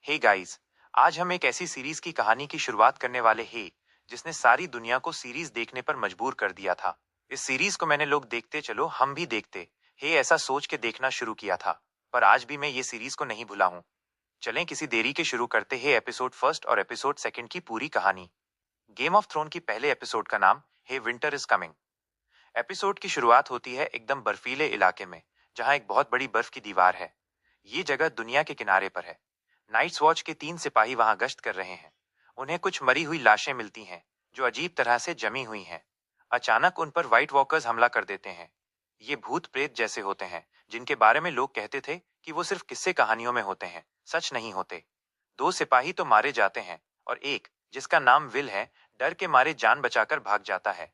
Hey guys, आज हम एक ऐसी सीरीज की कहानी की शुरुआत करने वाले हैं जिसने सारी दुनिया को सीरीज देखने पर मजबूर कर दिया था। इस सीरीज को मैंने लोग देखते चलो हम भी देखते हे ऐसा सोच के देखना शुरू किया था, पर आज भी मैं ये सीरीज को नहीं भूला हूँ। चलें किसी देरी के शुरू करते हैं एपिसोड फर्स्ट और एपिसोड सेकंड की पूरी कहानी। गेम ऑफ थ्रोन की पहले एपिसोड का नाम हे विंटर इज कमिंग। एपिसोड की शुरुआत होती है एकदम बर्फीले इलाके में, जहाँ एक बहुत बड़ी बर्फ की दीवार है। ये जगह दुनिया के किनारे पर है। नाइट्स वॉच के 3 सिपाही वहां गश्त कर रहे हैं। उन्हें कुछ मरी हुई लाशें मिलती हैं जो अजीब तरह से जमी हुई हैं। अचानक उन पर व्हाइट वॉकर्स हमला कर देते हैं। ये भूत प्रेत जैसे होते हैं जिनके बारे में लोग कहते थे कि वो सिर्फ किस्से कहानियों में होते हैं, सच नहीं होते। 2 सिपाही तो मारे जाते हैं और एक, जिसका नाम विल है, डर के मारे जान बचाकर भाग जाता है।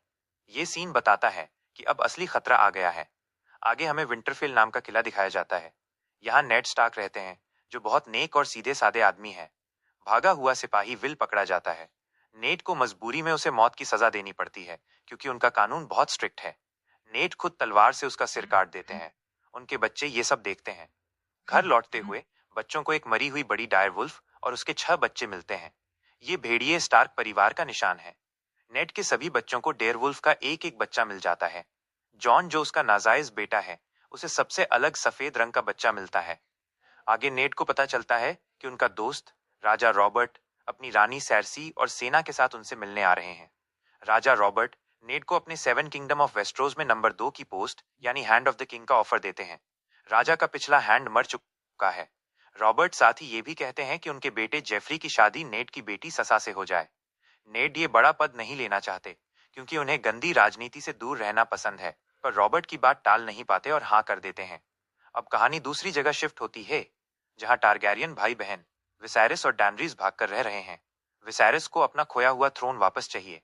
ये सीन बताता है कि अब असली खतरा आ गया है। आगे हमें विंटरफेल नाम का किला दिखाया जाता है। यहाँ नेड स्टार्क रहते हैं, जो बहुत नेक और सीधे साधे आदमी है। भागा हुआ सिपाही विल पकड़ा जाता है। नेड को मजबूरी में उसे मौत की सजा देनी पड़ती है क्योंकि उनका कानून बहुत स्ट्रिक्ट है। नेड खुद तलवार से उसका सिर काट देते हैं। उनके बच्चे ये सब देखते हैं। घर लौटते हुए बच्चों को एक मरी हुई बड़ी डायर वुल्फ और उसके 6 बच्चे मिलते हैं। ये भेड़िए स्टार्क परिवार का निशान है। नेड के सभी बच्चों को डेयरवुल्फ का एक एक बच्चा मिल जाता है। जॉन, जो उसका नाजायज बेटा है, उसे सबसे अलग सफेद रंग का बच्चा मिलता है। आगे नेड को पता चलता है कि उनका दोस्त राजा रॉबर्ट अपनी रानी सैरसी और सेना के साथ उनसे मिलने आ रहे हैं। राजा रॉबर्ट नेड को अपने 7 किंगडम ऑफ वेस्ट्रोज में नंबर 2 की पोस्ट यानी हैंड ऑफ द किंग का ऑफर देते हैं। राजा का पिछला हैंड मर चुका है। रॉबर्ट साथ ही ये भी कहते हैं कि उनके बेटे जेफरी की शादी नेड की बेटी ससा से हो जाए। नेड ये बड़ा पद नहीं लेना चाहते क्योंकि उन्हें गंदी राजनीति से दूर रहना पसंद है, पर रॉबर्ट की बात टाल नहीं पाते और हाँ कर देते हैं। अब कहानी दूसरी जगह शिफ्ट होती है, जहां टारगैरियन भाई बहन विसैरिस और डैनरीज भागकर रह रहे हैं। विसैरिस को अपना खोया हुआ थ्रोन वापस चाहिए।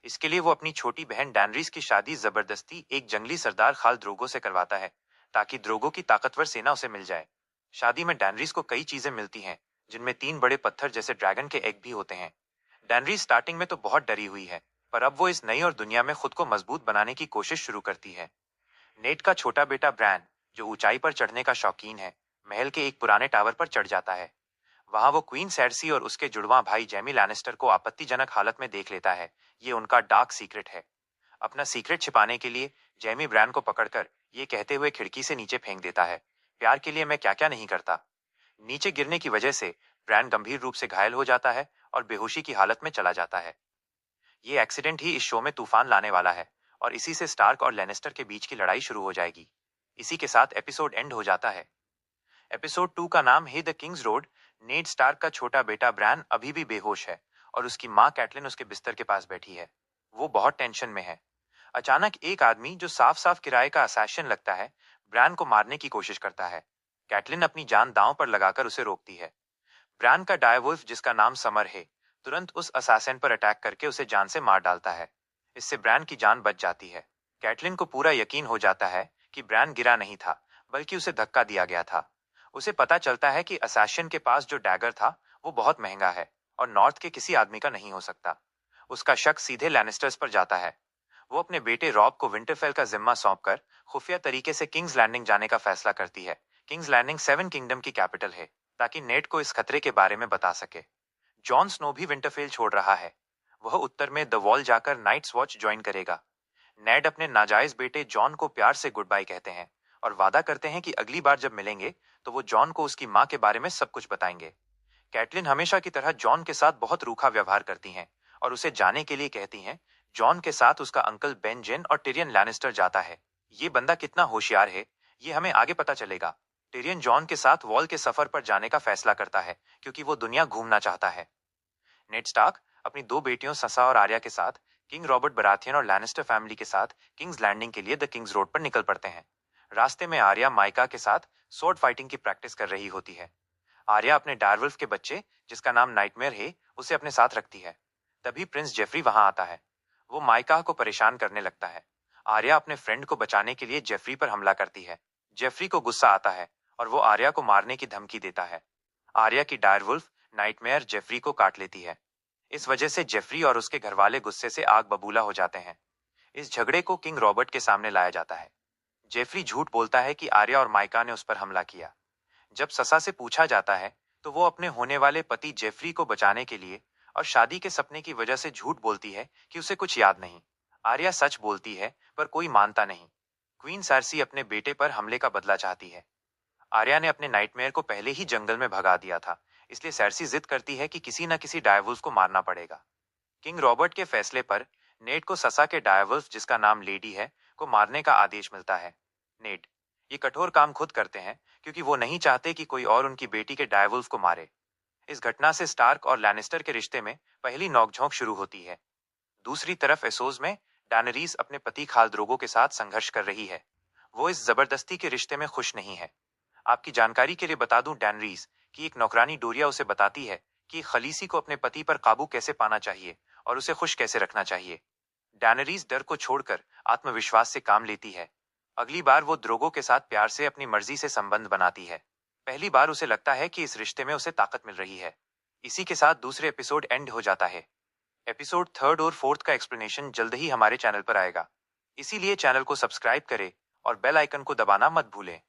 इसके लिए वो अपनी छोटी बहन डैनरीज की शादी जबरदस्ती एक जंगली सरदार खाल द्रोगो से करवाता है, ताकि द्रोगो की ताकतवर सेना उसे मिल जाए। शादी में डैनरीज को कई चीजें मिलती हैं, जिनमें 3 बड़े पत्थर जैसे ड्रैगन के एग भी होते हैं। डैनरीज स्टार्टिंग में तो बहुत डरी हुई है, पर अब वो इस नई और दुनिया में खुद को मजबूत बनाने की कोशिश शुरू करती है। नेड का छोटा बेटा ब्रैन, जो ऊंचाई पर चढ़ने का शौकीन है, महल के एक पुराने टावर पर चढ़ जाता है। वहां वो क्वीन सैरसी और उसके जुड़वां भाई जैमी लैनिस्टर को आपत्तिजनक हालत में देख लेता है। ये उनका डार्क सीक्रेट है। अपना सीक्रेट छिपाने के लिए जैमी ब्रैन को पकड़कर ये कहते हुए खिड़की से नीचे फेंक देता है, प्यार के लिए मैं क्या क्या नहीं करता। नीचे गिरने की वजह से ब्रैन गंभीर रूप से घायल हो जाता है और बेहोशी की हालत में चला जाता है। ये एक्सीडेंट ही इस शो में तूफान लाने वाला है और इसी से स्टार्क और लेनेस्टर के बीच की लड़ाई शुरू हो जाएगी। इसी के साथ एपिसोड एंड हो जाता है। एपिसोड 2 का नाम है the King's Road. Ned Stark का छोटा बेटा ब्रैन अभी भी बेहोश है और उसकी माँ कैटलिन उसके बिस्तर के पास बैठी है। वो बहुत टेंशन में है। अचानक एक आदमी जो साफ साफ किराए का असैसिन लगता है, ब्रैन को मारने की कोशिश करता है। कैटलिन अपनी जान दांव पर लगाकर उसे रोकती है। ब्रैन का डायवुल्फ, जिसका नाम समर है, तुरंत उस असासिन पर अटैक करके उसे जान से मार डालता है। इससे ब्रैन की जान बच जाती है। कैटलिन को पूरा यकीन हो जाता है कि ब्रैन गिरा नहीं था, बल्कि उसे धक्का दिया गया था। उसे पता चलता है कि असासिन के पास जो डैगर था वो बहुत महंगा है और नॉर्थ के किसी आदमी का नहीं हो सकता। उसका शक सीधे लैनिस्टर्स पर जाता है। वो अपने बेटे रॉब को विंटरफेल का जिम्मा सौंपकर खुफिया तरीके से किंग्स लैंडिंग जाने का फैसला करती है। किंग्स लैंडिंग 7 किंगडम की कैपिटल है, ताकि नेड को इस खतरे के बारे में बता सके। जॉन स्नो भी विंटरफेल छोड़ रहा है। वह उत्तर में द वॉल जाकर नाइट्स वॉच ज्वाइन करेगा। नेड अपने नाजायज बेटे जॉन को प्यार से गुड बाय कहते हैं और वादा करते हैं कि अगली बार जब मिलेंगे तो वो जॉन को उसकी माँ के बारे में सब कुछ बताएंगे। कैटलिन हमेशा की तरह जॉन के साथ बहुत रूखा व्यवहार करती हैं और उसे जाने के लिए कहती हैं। जॉन के साथ उसका अंकल बेन जेन और टिरियन लैनिस्टर जाता है। ये बंदा कितना होशियार है, ये हमें आगे पता चलेगा। टिरियन जॉन के साथ वॉल के सफर पर जाने का फैसला करता है क्योंकि वो दुनिया घूमना चाहता है। नेड स्टार्क अपनी 2 बेटियों ससा और आर्या के साथ किंग रॉबर्ट बराथियन और लैनिस्टर फैमिली के साथ किंग्स लैंडिंग के लिए द किंग्स रोड पर निकल पड़ते हैं। रास्ते में आर्या माइका के साथ स्वॉर्ड फाइटिंग की प्रैक्टिस कर रही होती है। आर्या अपने डायरवुल्फ के बच्चे, जिसका नाम नाइटमेयर है, उसे अपने साथ रखती है। तभी प्रिंस जेफरी वहां आता है। वो माइका को परेशान करने लगता है। आर्या अपने फ्रेंड को बचाने के लिए जेफरी पर हमला करती है। जेफरी को गुस्सा आता है और वो आर्या को मारने की धमकी देता है। आर्या की डायरवुल्फ नाइटमेयर जेफरी को काट लेती है। इस वजह से जेफरी और उसके घरवाले गुस्से से आग बबूला हो जाते हैं। इस झगड़े को किंग रॉबर्ट के सामने लाया जाता है। जेफरी झूठ बोलता है कि आर्या और माइका ने उस पर हमला किया। जब ससा से पूछा जाता है तो वो अपने होने वाले पति जेफरी को बचाने के लिए और शादी के सपने की वजह से झूठ बोलती है कि उसे कुछ याद नहीं। आर्या सच बोलती है पर कोई मानता नहीं। क्वीन सार्सी अपने बेटे पर हमले का बदला चाहती है। आर्या ने अपने नाइटमेयर को पहले ही जंगल में भगा दिया था, इसलिए सार्सी जिद करती है कि किसी न किसी डायवुल्फ को मारना पड़ेगा। किंग रॉबर्ट के फैसले पर नेड को ससा के डायवुल्फ, जिसका नाम लेडी है, को मारने का आदेश मिलता है। नेड ये कठोर काम खुद करते हैं क्योंकि वो नहीं चाहते कि कोई और उनकी बेटी के डायवुल्फ को मारे। इस घटना से स्टार्क और लैनिस्टर के रिश्ते में पहली नोकझोंक शुरू होती है। दूसरी तरफ एसोज में डैनरीज अपने पति खाल द्रोगो के साथ संघर्ष कर रही है। वो इस जबरदस्ती के रिश्ते में खुश नहीं है। आपकी जानकारी के लिए बता दूं डैनरीज की एक नौकरानी डोरिया उसे बताती है कि खलीसी को अपने पति पर काबू कैसे पाना चाहिए और उसे खुश कैसे रखना चाहिए। डैनरीज डर को छोड़कर आत्मविश्वास से काम लेती है। अगली बार वो द्रोगो के साथ प्यार से अपनी मर्जी से संबंध बनाती है। पहली बार उसे लगता है कि इस रिश्ते में उसे ताकत मिल रही है। इसी के साथ दूसरे एपिसोड एंड हो जाता है। एपिसोड थर्ड और फोर्थ का एक्सप्लेनेशन जल्द ही हमारे चैनल पर आएगा, इसीलिए चैनल को सब्सक्राइब करें और बेल आइकन को दबाना मत भूलें।